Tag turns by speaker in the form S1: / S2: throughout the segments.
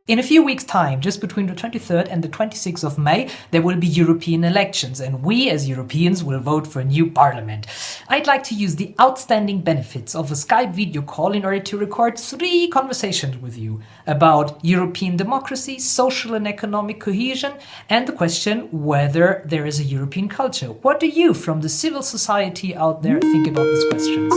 S1: In a few weeks' time, just between the 23rd and the 26th of May, there will be European elections, and we as Europeans will vote for a new parliament. I'd like to use the outstanding benefits of a Skype video call in order to record 3 conversations with you about European democracy, social and economic cohesion, and the question whether there is a European culture. What do you, from the civil society out there, think about these questions?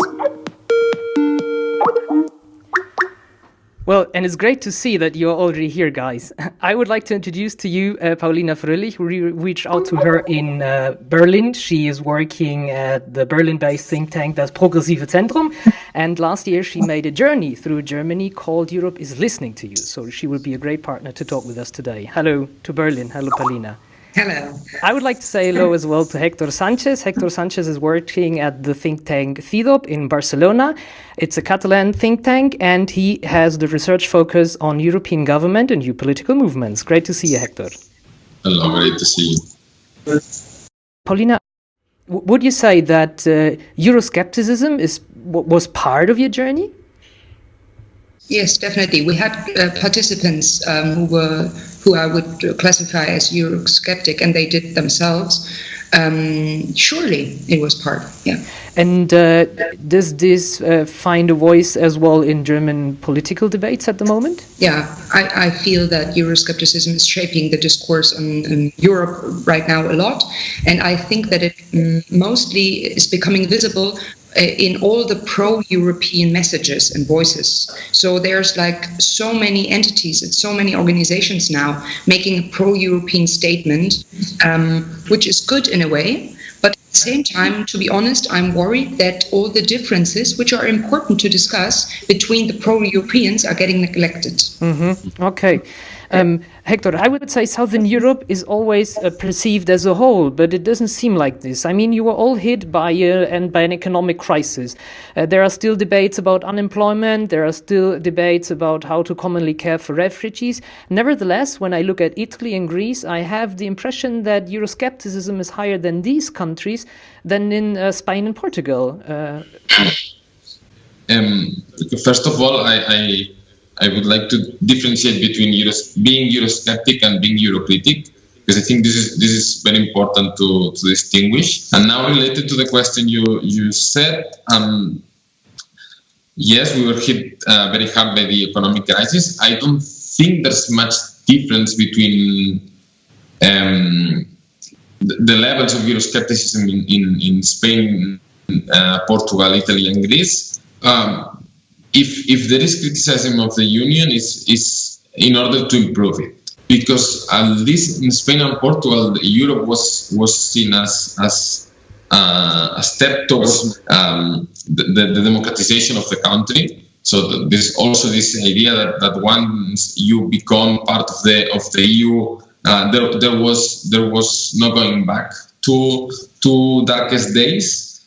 S1: Well, and it's great to see that you're already here, guys. I would like to introduce to you Paulina Fröhlich. We reached out to her in Berlin. She is working at the Berlin-based think tank, das Progressive Zentrum. And last year, she made a journey through Germany called Europe is Listening to You. So she will be a great partner to talk with us today. Hello to Berlin. Hello, Paulina.
S2: Hello.
S1: I would like to say hello as well to Hector Sanchez. Hector Sanchez is working at the think tank CIDOB in Barcelona. It's a Catalan think tank, and he has the research focus on European government and new political movements. Great to see you, Hector.
S3: Hello, great to see you.
S1: Paulina, would you say that Euroscepticism was part of your journey?
S2: Yes, definitely. We had participants who I would classify as Eurosceptic, and they did themselves. Surely it was part, yeah.
S1: And does this find a voice as well in German political debates at the moment?
S2: Yeah, I feel that Euroscepticism is shaping the discourse on Europe right now a lot, and I think that it mostly is becoming visible in all the pro-European messages and voices. So there's like so many entities and so many organizations now making a pro-European statement, which is good in a way. But at the same time, to be honest, I'm worried that all the differences, which are important to discuss between the pro-Europeans, are getting neglected.
S1: Mm-hmm. Okay. Hector, I would say Southern Europe is always perceived as a whole, but it doesn't seem like this. I mean, you were all hit by an economic crisis. There are still debates about unemployment. There are still debates about how to commonly care for refugees. Nevertheless, when I look at Italy and Greece, I have the impression that Euroscepticism is higher than these countries than in Spain and Portugal.
S3: First of all, I would like to differentiate between being Eurosceptic and being Eurocritic, because I think this is very important to distinguish. And now, related to the question you said, yes, we were hit very hard by the economic crisis. I don't think there's much difference between the levels of Euroscepticism in Spain, Portugal, Italy, and Greece. If there is criticism of the Union, is in order to improve it, because at least in Spain and Portugal, Europe was seen as a step towards the democratization of the country. So there's also this idea that once you become part of the EU, there was no going back to darkest days.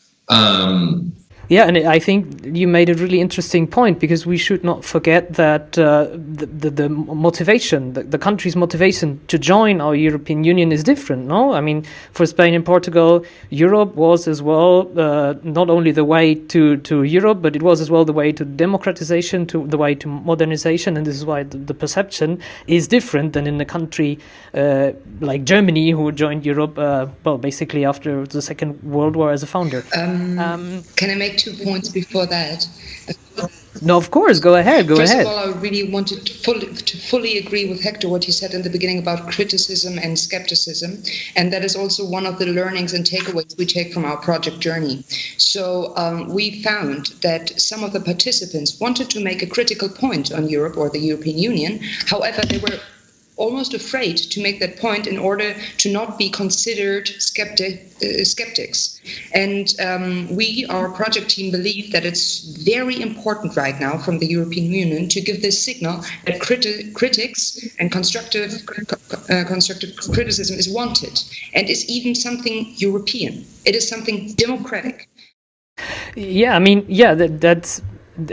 S1: Yeah, and I think you made a really interesting point, because we should not forget that the motivation, the country's motivation to join our European Union is different, no? I mean, for Spain and Portugal, Europe was as well not only the way to Europe, but it was as well the way to democratization, to the way to modernization, and this is why the perception is different than in a country like Germany, who joined Europe, basically after the Second World War as a founder.
S2: Can I make 2 points before that?
S1: No, of course. Go ahead.
S2: First of all, I really wanted to fully agree with Hector, what he said in the beginning about criticism and skepticism. And that is also one of the learnings and takeaways we take from our project journey. So we found that some of the participants wanted to make a critical point on Europe or the European Union. However, they were almost afraid to make that point in order to not be considered skeptics. And we, our project team, believe that it's very important right now from the European Union to give this signal that critics and constructive criticism is wanted, and is even something European. It is something democratic.
S1: Yeah, I mean, yeah, that's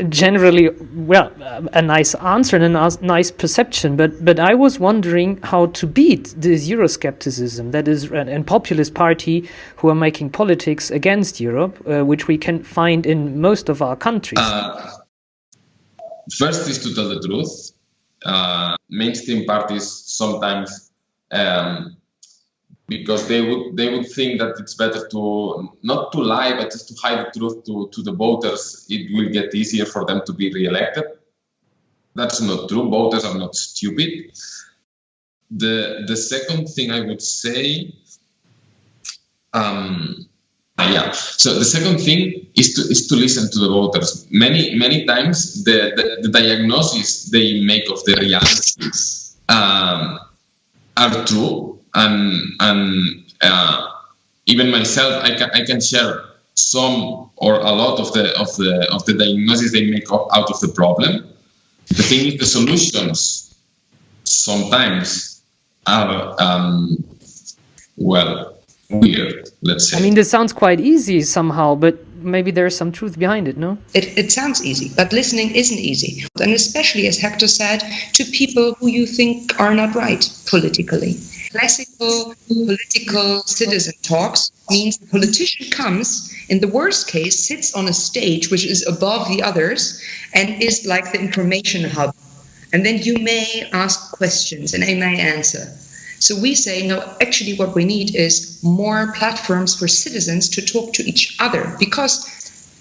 S1: generally, well, a nice answer and a nice perception, but I was wondering how to beat this Euroscepticism, that is a populist party who are making politics against Europe, which we can find in most of our countries.
S3: First is to tell the truth. mainstream parties sometimes, because they would think that it's better to not to lie, but just to hide the truth to the voters. It will get easier for them to be re-elected. That's not true. Voters are not stupid. The second thing I would say, so the second thing is to listen to the voters. Many times the diagnosis they make of the reality are true, and even myself, I can share some or a lot of the diagnosis they make out of the problem. The thing is, the solutions sometimes are weird, let's say.
S1: I mean, this sounds quite easy somehow, but maybe there's some truth behind it, no?
S2: It sounds easy, but listening isn't easy. And especially, as Hector said, to people who you think are not right politically. Classical political citizen talks means the politician comes, in the worst case, sits on a stage which is above the others and is like the information hub. And then you may ask questions and they may answer. So we say, no, actually what we need is more platforms for citizens to talk to each other, because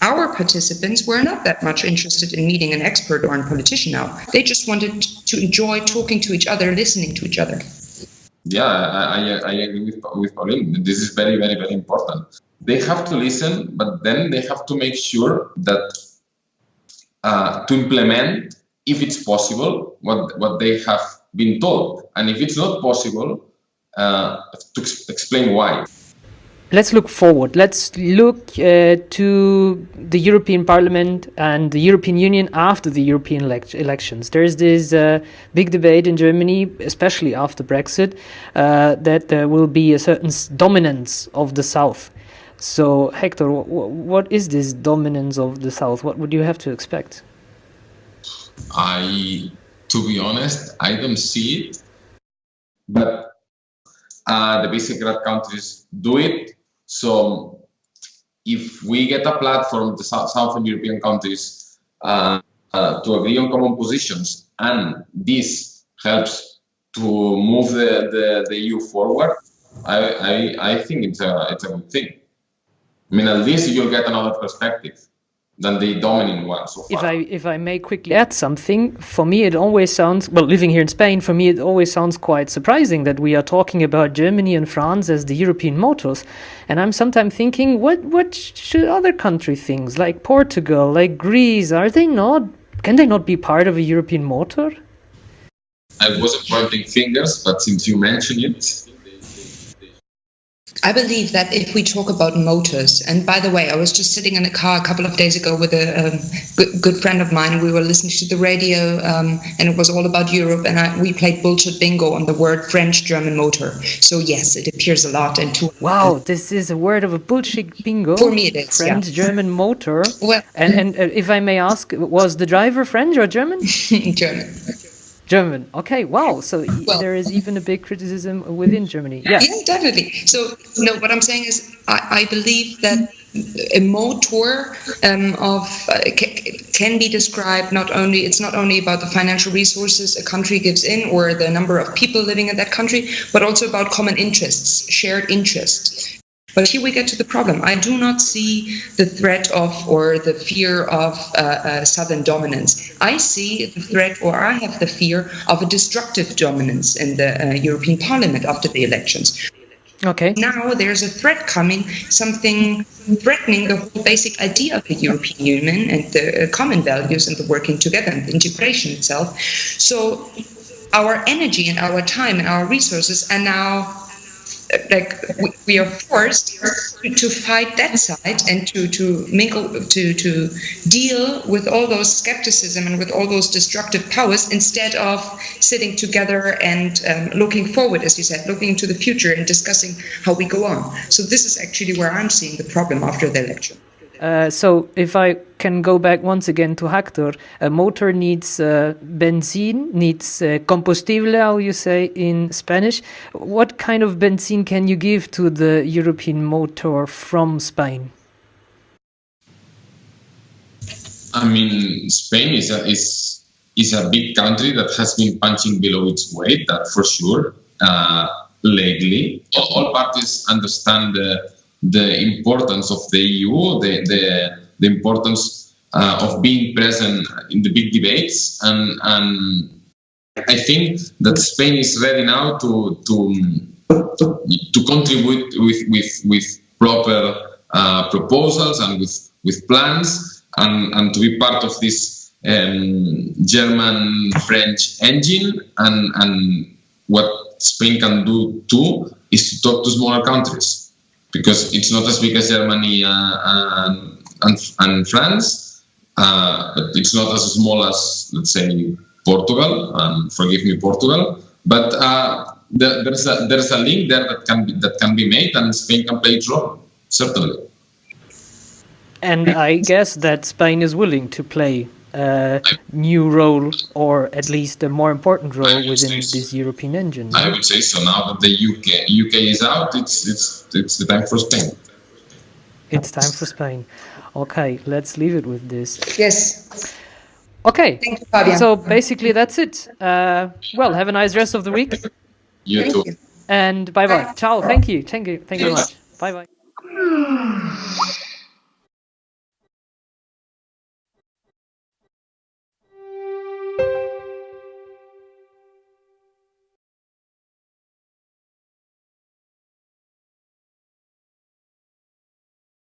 S2: our participants were not that much interested in meeting an expert or a politician now. They just wanted to enjoy talking to each other, listening to each other.
S3: Yeah, I agree with Pauline. This is very, very, very important. They have to listen, but then they have to make sure that to implement, if it's possible, what they have been told. And if it's not possible, to explain why.
S1: Let's look forward. Let's look to the European Parliament and the European Union after the European elections. There's this big debate in Germany, especially after Brexit, that there will be a certain dominance of the South. So, Hector, what is this dominance of the South? What would you have to expect?
S3: To be honest, I don't see it. But the Visegrad countries do it. So if we get a platform, the Southern European countries, to agree on common positions, and this helps to move the EU forward, I think it's a good thing. I mean, at least you'll get another perspective than the dominant one so far.
S1: If I may quickly add something, for me it always sounds, well, living here in Spain, for me it always sounds quite surprising that we are talking about Germany and France as the European motors. And I'm sometimes thinking, what should other country think? Like Portugal, like Greece, can they not be part of a European motor?
S3: I wasn't pointing fingers, but since you mentioned it,
S2: I believe that if we talk about motors, and by the way, I was just sitting in a car a couple of days ago with a good friend of mine, and we were listening to the radio, and it was all about Europe, and we played bullshit bingo on the word French-German motor. So yes, it appears a lot.
S1: Wow, this is a word of a bullshit bingo.
S2: For me it is,
S1: French-German motor.
S2: Well,
S1: and if I may ask, was the driver French or German? German. Okay, wow. So there is even a big criticism within Germany. Yeah,
S2: definitely. So, no, what I'm saying is I believe that a motor can be described it's not only about the financial resources a country gives in or the number of people living in that country, but also about common interests, shared interests. But here we get to the problem. I do not see the threat of or the fear of Southern dominance. I see the threat, or I have the fear of a destructive dominance in the European Parliament after the elections.
S1: Okay.
S2: Now there's a threat coming, something threatening the whole basic idea of the European Union and the common values and the working together and the integration itself. So our energy and our time and our resources are now we are forced to fight that side and to mingle, to deal with all those skepticism and with all those destructive powers instead of sitting together and looking forward, as you said, looking into the future and discussing how we go on. So this is actually where I'm seeing the problem after the election.
S1: So if I can go back once again to Hector, a motor needs benzene, needs combustible, how you say in Spanish. What kind of benzene can you give to the European motor from Spain?
S3: I mean, Spain is is a big country that has been punching below its weight, that for sure, lately. All parties understand the importance of the EU, the importance of being present in the big debates, and I think that Spain is ready now to contribute with proper proposals and with plans, and to be part of this German-French engine. And what Spain can do too is to talk to smaller countries, because it's not as big as Germany and France, but it's not as small as, let's say, Portugal. Forgive me, Portugal. But there's a link there that can be made, and Spain can play its role, certainly.
S1: And I guess that Spain is willing to play a new role, or at least a more important role within this European engine.
S3: I would say so. Now that the UK is out, it's the time for Spain.
S1: It's time for Spain. Okay, let's leave it with this.
S2: Yes.
S1: Okay.
S2: Thank you, Fabian.
S1: So basically that's it. Well, have a nice rest of the week.
S3: You too.
S1: And bye-bye. Ciao. Thank you. Thank you very much. Bye-bye.